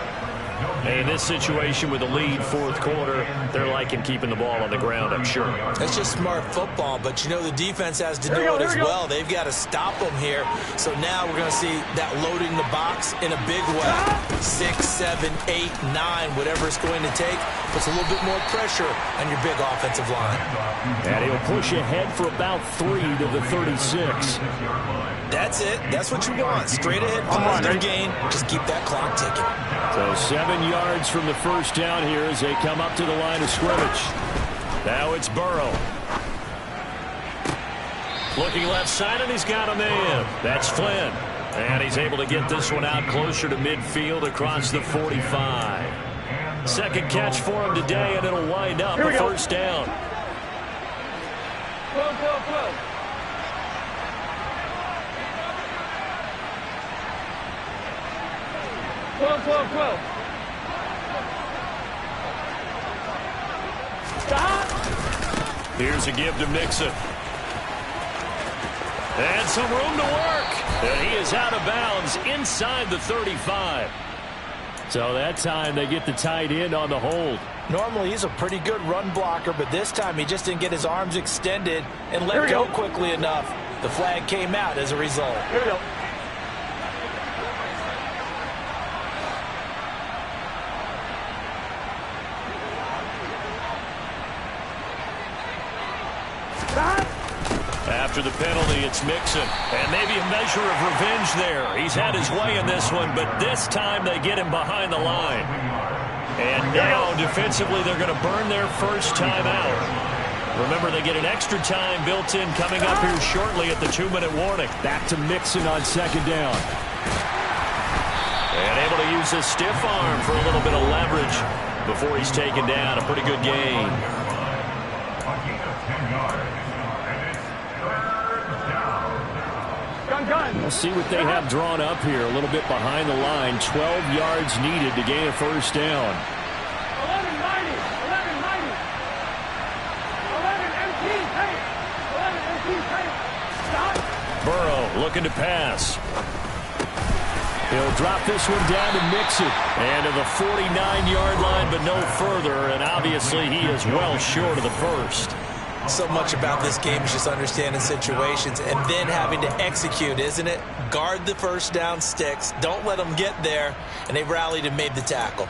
In this situation with the lead, 4th quarter, they're liking keeping the ball on the ground, I'm sure.
That's just smart football, but you know the defense has to do it as well. They've got to stop them here. So now we're going to see that loading the box in a big way. 6, 7, 8, 9, whatever it's going to take. Puts a little bit more pressure on your big offensive line.
And he'll push ahead for about 3 to the 36.
That's it. That's what you want. Straight ahead, positive gain. Just keep that clock ticking.
So 7 yards from the first down here as they come up to the line of scrimmage. Now it's Burrow. Looking left side, and he's got a man. That's Flynn. And he's able to get this one out closer to midfield across the 45. 2nd catch for him today, and it'll wind up a 1st down.
12. 12. Stop!
Here's a give to Mixon. And some room to work. And he is out of bounds inside the 35. So that time they get the tight end on the hold.
Normally he's a pretty good run blocker, but this time he just didn't get his arms extended and let go quickly enough. The flag came out as a result.
Here we go.
After the penalty, it's Mixon. And maybe a measure of revenge there. He's had his way in this one, but this time they get him behind the line. And now, defensively, they're going to burn their first time out. Remember, they get an extra time built in coming up here shortly at the 2-minute warning.
Back to Mixon on 2nd down.
And able to use his stiff arm for a little bit of leverage before he's taken down. A pretty good gain.
We'll see what they have drawn up here. A little bit behind the line. 12 yards needed to gain a 1st down.
11-90.
looking to pass. He'll drop this one down to Mixon. And to the 49-yard line, but no further. And obviously he is well short of the first.
So much about this game is just understanding situations and then having to execute, isn't it? Guard the first down sticks. Don't let them get there. And they rallied and made the tackle.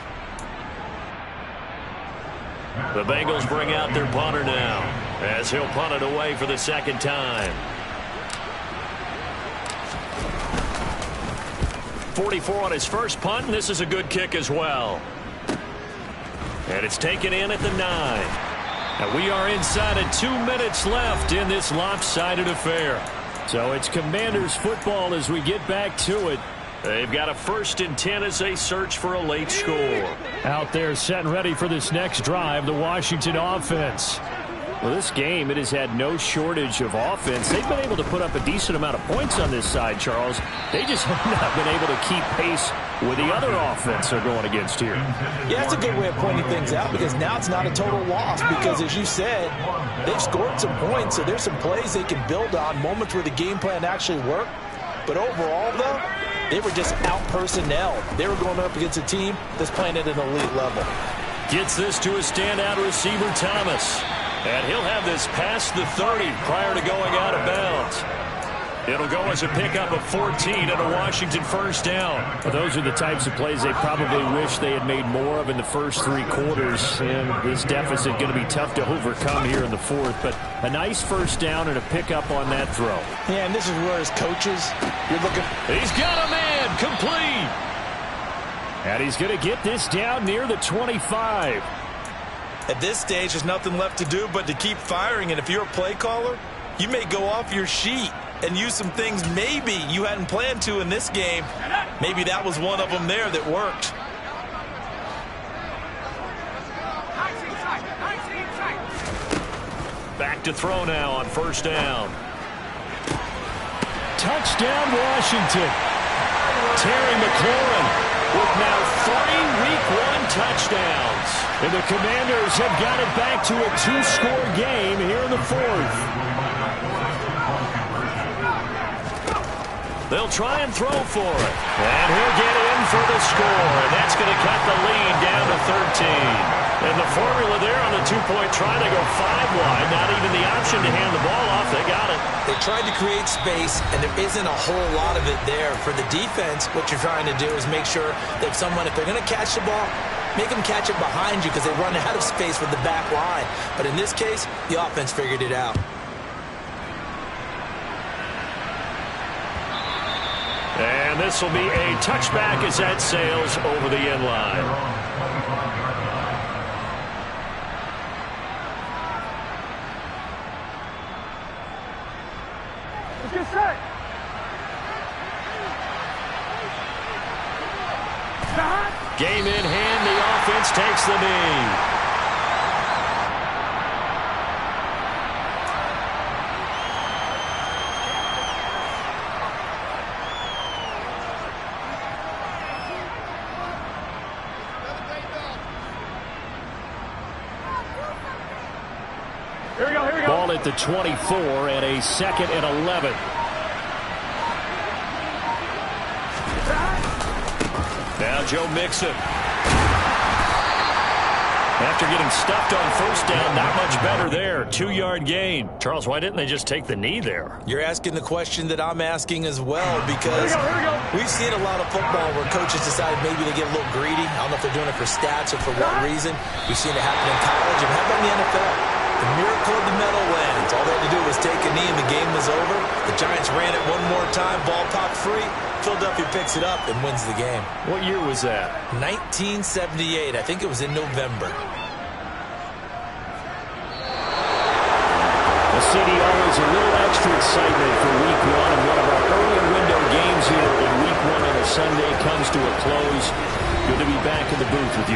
The Bengals bring out their punter now as he'll punt it away for the second time. 44 on his first punt, and this is a good kick as well. And it's taken in at the 9. And we are inside of 2 minutes left in this lopsided affair. So it's Commanders football as we get back to it. They've got a 1st and 10 as they search for a late score.
Out there set and ready for this next drive, the Washington offense.
Well, this game, it has had no shortage of offense. They've been able to put up a decent amount of points on this side, Charles. They just have not been able to keep pace with the other offense they're going against here.
Yeah, that's a good way of pointing things out because now it's not a total loss because, as you said, they've scored some points, so there's some plays they can build on, moments where the game plan actually worked. But overall, though, they were just out-personnel. They were going up against a team that's playing at an elite level.
Gets this to a standout receiver, Thomas. And he'll have this past the 30 prior to going out of bounds. It'll go as a pickup of 14 and a Washington first down.
Well, those are the types of plays they probably wish they had made more of in the first 3 quarters. And this deficit going to be tough to overcome here in the 4th. But a nice first down and a pickup on that throw.
Yeah, and this is where as coaches, you're looking.
He's got a man complete.
And he's going to get this down near the 25.
At this stage, there's nothing left to do but to keep firing. And if you're a play caller, you may go off your sheet and use some things maybe you hadn't planned to in this game. Maybe that was one of them there that worked.
Back to throw now on first down.
Touchdown, Washington.
Terry McLaurin with now 3 Week 1 touchdowns.
And the Commanders have got it back to a 2-score game here in the 4th.
They'll try and throw for it. And he'll get in for the score. And that's going to cut the lead down to 13. And the formula there on the 2-point try to go 5 wide. Not even the option to hand the ball off. They got it.
They tried to create space, and there isn't a whole lot of it there. For the defense, what you're trying to do is make sure that someone, if they're going to catch the ball, make them catch it behind you because they run out of space with the back line. But in this case, the offense figured it out.
And this will be a touchback as that sails over the end line.
Let's get set.
Game in hand, the offense takes the knee.
Here we go, here we go.
Ball at the 24 and a 2nd and 11.
Now Joe Mixon. After getting stuffed on first down, not much better there. 2-yard gain. Charles, why didn't they just take the knee there?
You're asking the question that I'm asking as well because
Here we go.
we've seen a lot of football where coaches decide maybe they get a little greedy. I don't know if they're doing it for stats or for what reason. We've seen it happen in college. And how about in the NFL? The miracle of the medal wins. All they had to do was take a knee and the game was over. The Giants ran it one more time. Ball popped free. Philadelphia picks it up and wins the game.
What year was that?
1978. I think it was in November.
The CD always a little extra excitement for Week 1, and one of our early window games here in Week 1 on a Sunday comes to a close. Good to be back in the booth with you.